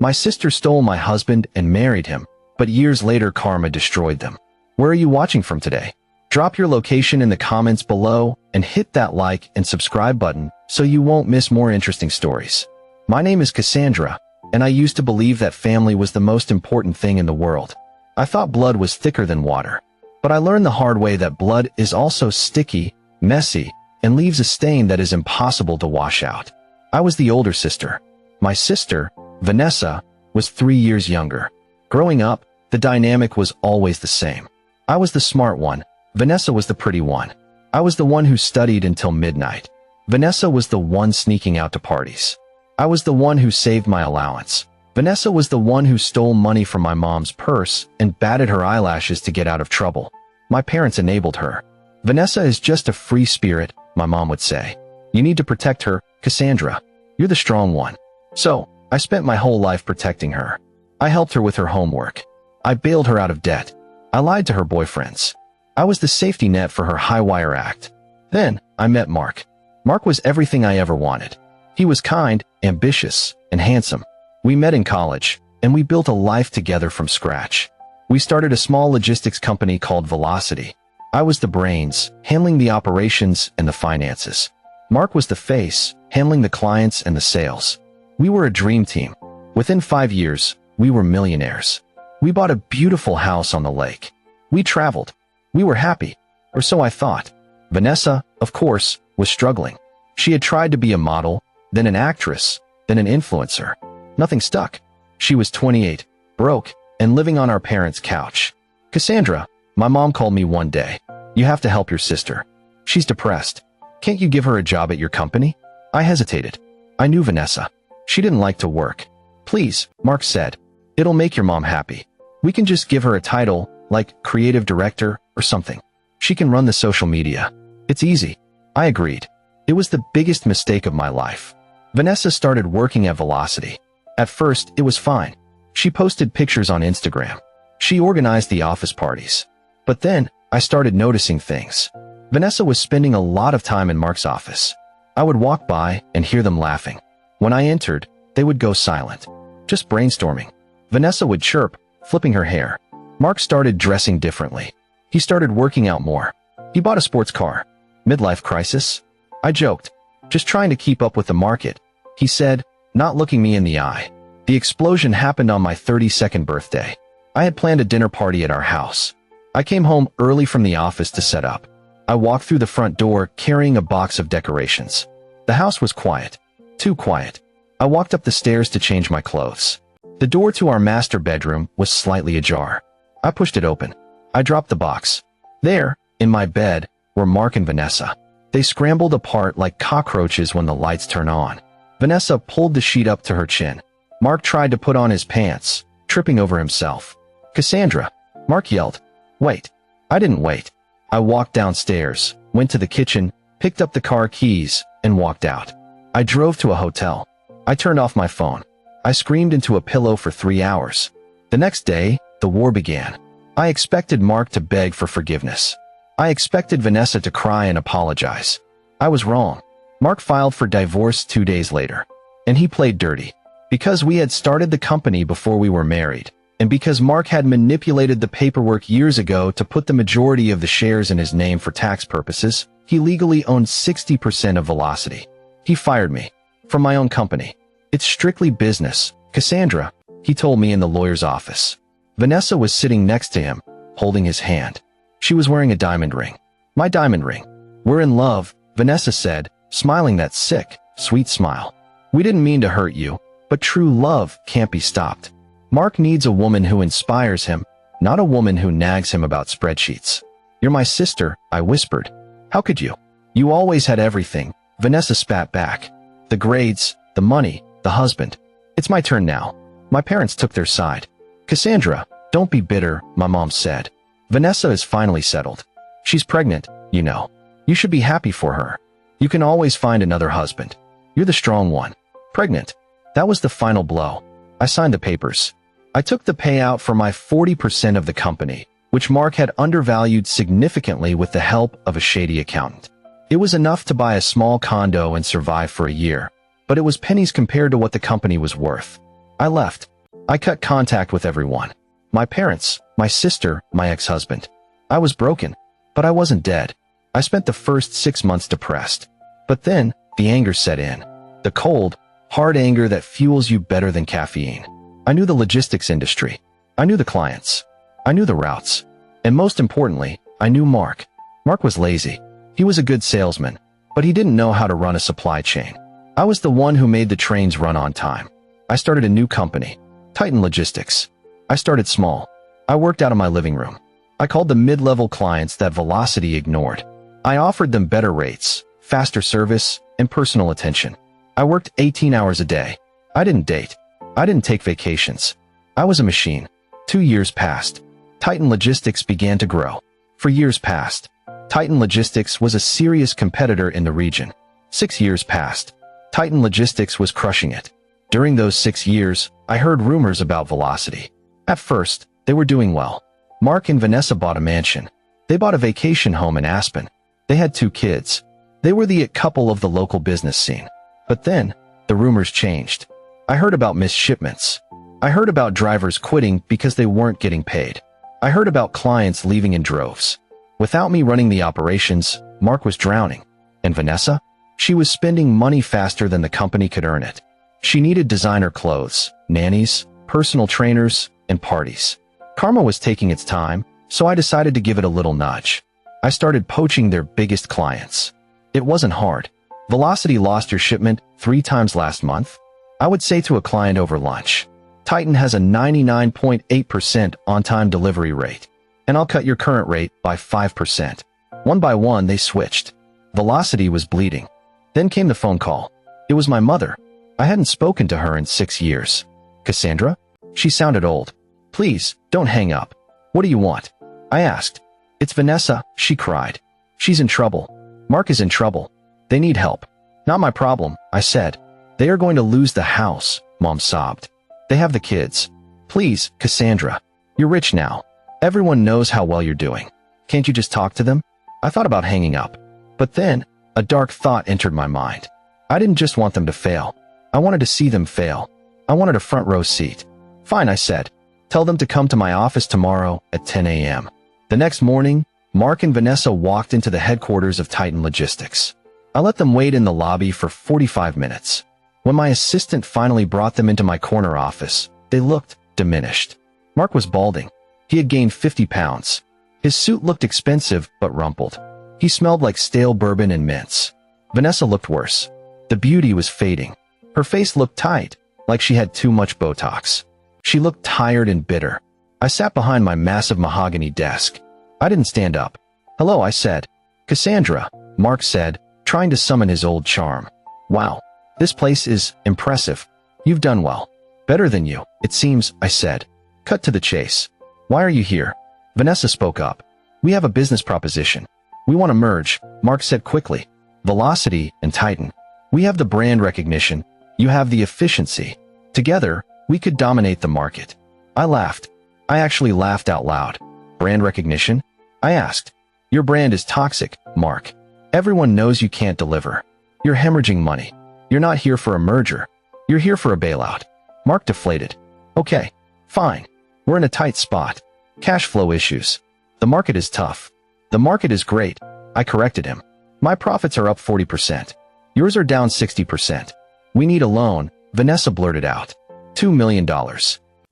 My sister stole my husband and married him, but years later karma destroyed them. Where are you watching from today? Drop your location in the comments below and hit that like and subscribe button so you won't miss more interesting stories. My name is Cassandra, and I used to believe that family was the most important thing in the world. I thought blood was thicker than water. But I learned the hard way that blood is also sticky, messy, and leaves a stain that is impossible to wash out. I was the older sister. My sister, Vanessa, was 3 years younger. Growing up, the dynamic was always the same. I was the smart one. Vanessa was the pretty one. I was the one who studied until midnight. Vanessa was the one sneaking out to parties. I was the one who saved my allowance. Vanessa was the one who stole money from my mom's purse and batted her eyelashes to get out of trouble. My parents enabled her. Vanessa is just a free spirit, my mom would say. You need to protect her, Cassandra. You're the strong one. So, I spent my whole life protecting her. I helped her with her homework. I bailed her out of debt. I lied to her boyfriends. I was the safety net for her high-wire act. Then, I met Mark. Mark was everything I ever wanted. He was kind, ambitious, and handsome. We met in college, and we built a life together from scratch. We started a small logistics company called Velocity. I was the brains, handling the operations and the finances. Mark was the face, handling the clients and the sales. We were a dream team. Within 5 years, we were millionaires. We bought a beautiful house on the lake. We traveled. We were happy, or so I thought. Vanessa, of course, was struggling. She had tried to be a model, then an actress, then an influencer. Nothing stuck. She was 28, broke, and living on our parents' couch. Cassandra, my mom called me one day. You have to help your sister. She's depressed. Can't you give her a job at your company? I hesitated. I knew Vanessa. She didn't like to work. Please, Mark said. It'll make your mom happy. We can just give her a title, like creative director or something. She can run the social media. It's easy. I agreed. It was the biggest mistake of my life. Vanessa started working at Velocity. At first, it was fine. She posted pictures on Instagram. She organized the office parties. But then, I started noticing things. Vanessa was spending a lot of time in Mark's office. I would walk by and hear them laughing. When I entered, they would go silent. Just brainstorming. Vanessa would chirp, flipping her hair. Mark started dressing differently. He started working out more. He bought a sports car. Midlife crisis? I joked. Just trying to keep up with the market. He said, not looking me in the eye. The explosion happened on my 32nd birthday. I had planned a dinner party at our house. I came home early from the office to set up. I walked through the front door carrying a box of decorations. The house was quiet. Too quiet. I walked up the stairs to change my clothes. The door to our master bedroom was slightly ajar. I pushed it open. I dropped the box. There, in my bed, were Mark and Vanessa. They scrambled apart like cockroaches when the lights turn on. Vanessa pulled the sheet up to her chin. Mark tried to put on his pants, tripping over himself. Cassandra, Mark yelled. Wait. I didn't wait. I walked downstairs, went to the kitchen, picked up the car keys, and walked out. I drove to a hotel. I turned off my phone. I screamed into a pillow for 3 hours. The next day, the war began. I expected Mark to beg for forgiveness. I expected Vanessa to cry and apologize. I was wrong. Mark filed for divorce 2 days later. And he played dirty. Because we had started the company before we were married, and because Mark had manipulated the paperwork years ago to put the majority of the shares in his name for tax purposes, he legally owned 60% of Velocity. He fired me. From my own company. It's strictly business, Cassandra, he told me in the lawyer's office. Vanessa was sitting next to him, holding his hand. She was wearing a diamond ring. My diamond ring. We're in love, Vanessa said, smiling that sick, sweet smile. We didn't mean to hurt you, but true love can't be stopped. Mark needs a woman who inspires him, not a woman who nags him about spreadsheets. You're my sister, I whispered. How could you? You always had everything, Vanessa spat back. The grades, the money, the husband. It's my turn now. My parents took their side. Cassandra, don't be bitter, my mom said. Vanessa is finally settled. She's pregnant, you know. You should be happy for her. You can always find another husband. You're the strong one. Pregnant. That was the final blow. I signed the papers. I took the payout for my 40% of the company, which Mark had undervalued significantly with the help of a shady accountant. It was enough to buy a small condo and survive for a year, but it was pennies compared to what the company was worth. I left. I cut contact with everyone. My parents, my sister, my ex-husband. I was broken, but I wasn't dead. I spent the first 6 months depressed. But then, the anger set in. The cold, hard anger that fuels you better than caffeine. I knew the logistics industry. I knew the clients. I knew the routes. And most importantly, I knew Mark. Mark was lazy. He was a good salesman, but he didn't know how to run a supply chain. I was the one who made the trains run on time. I started a new company, Titan Logistics. I started small. I worked out of my living room. I called the mid-level clients that Velocity ignored. I offered them better rates, faster service, and personal attention. I worked 18 hours a day. I didn't date. I didn't take vacations. I was a machine. 2 years passed. Titan Logistics began to grow. For years past, Titan Logistics was a serious competitor in the region. 6 years passed. Titan Logistics was crushing it. During those 6 years, I heard rumors about Velocity. At first, they were doing well. Mark and Vanessa bought a mansion. They bought a vacation home in Aspen. They had 2 kids. They were the it couple of the local business scene. But then, the rumors changed. I heard about missed shipments. I heard about drivers quitting because they weren't getting paid. I heard about clients leaving in droves. Without me running the operations, Mark was drowning. And Vanessa? She was spending money faster than the company could earn it. She needed designer clothes, nannies, personal trainers, and parties. Karma was taking its time, so I decided to give it a little nudge. I started poaching their biggest clients. It wasn't hard. Velocity lost your shipment 3 times last month. I would say to a client over lunch, Titan has a 99.8% on-time delivery rate, and I'll cut your current rate by 5%. One by one, they switched. Velocity was bleeding. Then came the phone call. It was my mother. I hadn't spoken to her in 6 years. Cassandra? She sounded old. Please, don't hang up. What do you want? I asked. It's Vanessa, she cried. She's in trouble. Mark is in trouble. They need help. Not my problem, I said. They are going to lose the house, Mom sobbed. They have the kids. Please, Cassandra. You're rich now. Everyone knows how well you're doing. Can't you just talk to them? I thought about hanging up. But then, a dark thought entered my mind. I didn't just want them to fail. I wanted to see them fail. I wanted a front row seat. Fine, I said. Tell them to come to my office tomorrow at 10 a.m. The next morning, Mark and Vanessa walked into the headquarters of Titan Logistics. I let them wait in the lobby for 45 minutes. When my assistant finally brought them into my corner office, they looked diminished. Mark was balding. He had gained 50 pounds. His suit looked expensive but rumpled. He smelled like stale bourbon and mints. Vanessa looked worse. The beauty was fading. Her face looked tight, like she had too much Botox. She looked tired and bitter. I sat behind my massive mahogany desk. I didn't stand up. Hello, I said. Cassandra, Mark said, trying to summon his old charm. Wow, this place is impressive. You've done well. Better than you, it seems, I said. Cut to the chase. Why are you here? Vanessa spoke up. We have a business proposition. We want to merge, Mark said quickly. Velocity and Titan. We have the brand recognition. You have the efficiency. Together, we could dominate the market. I laughed. I actually laughed out loud. Brand recognition? I asked. Your brand is toxic, Mark. Everyone knows you can't deliver. You're hemorrhaging money. You're not here for a merger. You're here for a bailout. Mark deflated. Okay, fine. We're in a tight spot. Cash flow issues. The market is tough. The market is great. I corrected him. My profits are up 40%. Yours are down 60%. We need a loan, Vanessa blurted out. $2 million.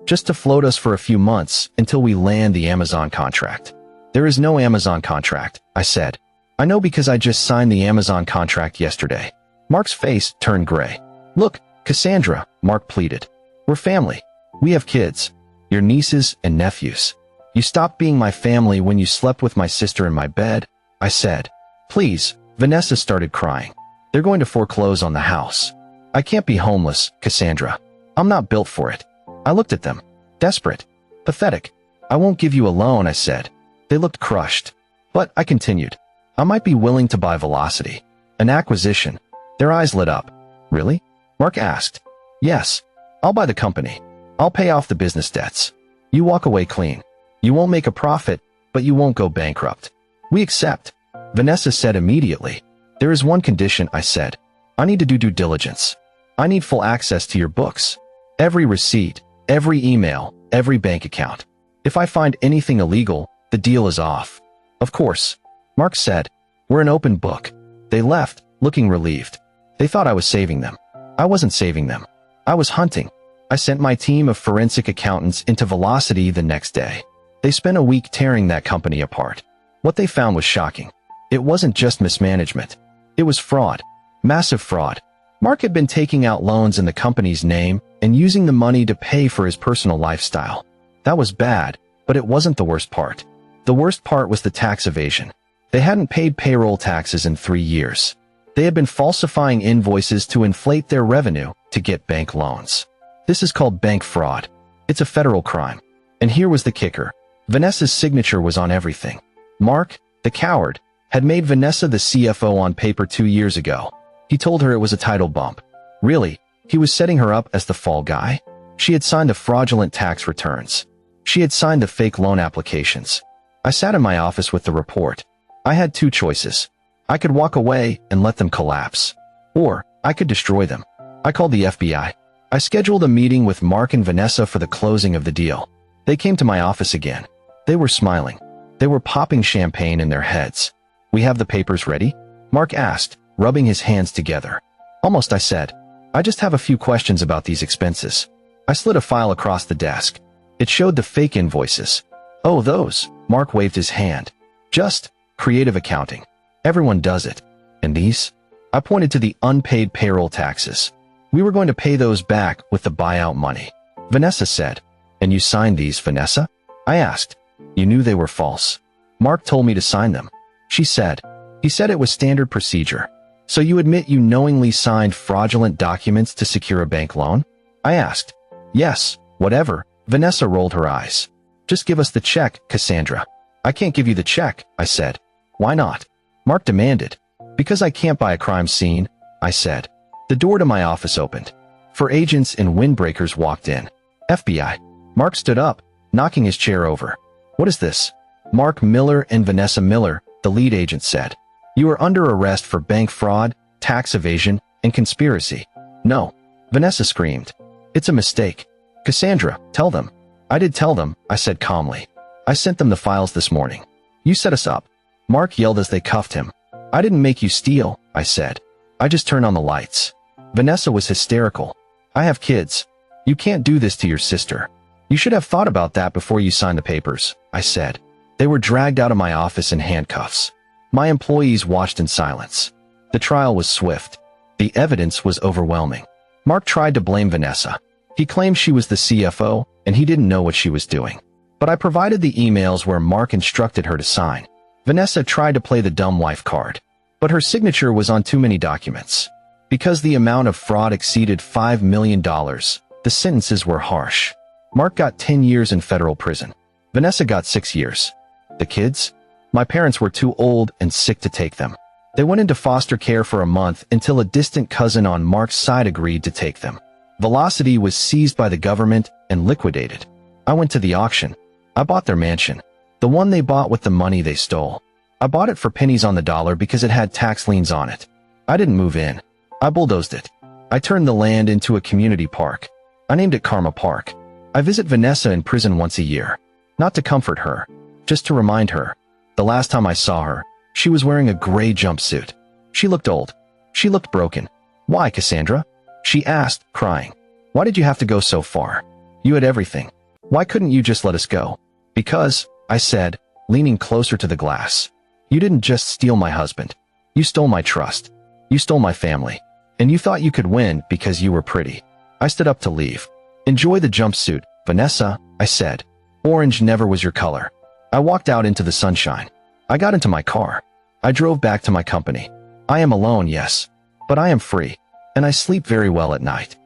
Just to float us for a few months until we land the Amazon contract. There is no Amazon contract, I said. I know because I just signed the Amazon contract yesterday. Mark's face turned gray. Look, Cassandra, Mark pleaded. We're family. We have kids. Your nieces and nephews. You stopped being my family when you slept with my sister in my bed, I said. Please, Vanessa started crying. They're going to foreclose on the house. I can't be homeless, Cassandra. I'm not built for it. I looked at them. Desperate. Pathetic. I won't give you a loan, I said. They looked crushed. But I continued. I might be willing to buy Velocity. An acquisition. Their eyes lit up. Really? Mark asked. Yes. I'll buy the company. I'll pay off the business debts. You walk away clean. You won't make a profit, but you won't go bankrupt. We accept. Vanessa said immediately. There is one condition, I said. I need to do due diligence. I need full access to your books. Every receipt, every email, every bank account. If I find anything illegal, the deal is off. Of course. Mark said, "We're an open book." They left, looking relieved. They thought I was saving them. I wasn't saving them. I was hunting. I sent my team of forensic accountants into Velocity the next day. They spent a week tearing that company apart. What they found was shocking. It wasn't just mismanagement. It was fraud. Massive fraud. Mark had been taking out loans in the company's name and using the money to pay for his personal lifestyle. That was bad, but it wasn't the worst part. The worst part was the tax evasion. They hadn't paid payroll taxes in 3 years. They had been falsifying invoices to inflate their revenue to get bank loans. This is called bank fraud. It's a federal crime. And here was the kicker. Vanessa's signature was on everything. Mark, the coward, had made Vanessa the CFO on paper 2 years ago. He told her it was a title bump. Really, he was setting her up as the fall guy? She had signed the fraudulent tax returns. She had signed the fake loan applications. I sat in my office with the report. I had 2 choices. I could walk away and let them collapse. Or, I could destroy them. I called the FBI. I scheduled a meeting with Mark and Vanessa for the closing of the deal. They came to my office again. They were smiling. They were popping champagne in their heads. "We have the papers ready?" Mark asked, rubbing his hands together. "Almost," I said. "I just have a few questions about these expenses." I slid a file across the desk. It showed the fake invoices. "Oh, those." Mark waved his hand. "Just creative accounting. Everyone does it. And these?" I pointed to the unpaid payroll taxes. "We were going to pay those back with the buyout money." Vanessa said. "And you signed these, Vanessa?" I asked. "You knew they were false." Mark told me to sign them. She said. He said it was standard procedure. "So you admit you knowingly signed fraudulent documents to secure a bank loan?" I asked. "Yes, whatever." Vanessa rolled her eyes. "Just give us the check, Cassandra." "I can't give you the check," I said. "Why not?" Mark demanded. "Because I can't buy a crime scene," I said. The door to my office opened. 4 agents in windbreakers walked in. FBI. Mark stood up, knocking his chair over. "What is this?" Mark Miller and Vanessa Miller, the lead agent said. "You are under arrest for bank fraud, tax evasion, and conspiracy." "No," Vanessa screamed. "It's a mistake. Cassandra, tell them." "I did tell them," I said calmly. "I sent them the files this morning." "You set us up." Mark yelled as they cuffed him. "I didn't make you steal," I said. "I just turned on the lights." Vanessa was hysterical. "I have kids. You can't do this to your sister. You should have thought about that before you signed the papers," I said. They were dragged out of my office in handcuffs. My employees watched in silence. The trial was swift. The evidence was overwhelming. Mark tried to blame Vanessa. He claimed she was the CFO, and he didn't know what she was doing. But I provided the emails where Mark instructed her to sign. Vanessa tried to play the dumb wife card. But her signature was on too many documents. Because the amount of fraud exceeded $5 million, the sentences were harsh. Mark got 10 years in federal prison. Vanessa got 6 years. The kids? My parents were too old and sick to take them. They went into foster care for a month until a distant cousin on Mark's side agreed to take them. Velocity was seized by the government and liquidated. I went to the auction. I bought their mansion. The one they bought with the money they stole. I bought it for pennies on the dollar because it had tax liens on it. I didn't move in. I bulldozed it. I turned the land into a community park. I named it Karma Park. I visit Vanessa in prison once a year. Not to comfort her. Just to remind her. The last time I saw her, she was wearing a gray jumpsuit. She looked old. She looked broken. "Why, Cassandra?" she asked, crying. "Why did you have to go so far? You had everything. Why couldn't you just let us go?" "Because," I said, leaning closer to the glass. "You didn't just steal my husband. You stole my trust. You stole my family. And you thought you could win because you were pretty." I stood up to leave. "Enjoy the jumpsuit, Vanessa," I said. "Orange never was your color." I walked out into the sunshine. I got into my car. I drove back to my company. I am alone, yes, but I am free, and I sleep very well at night.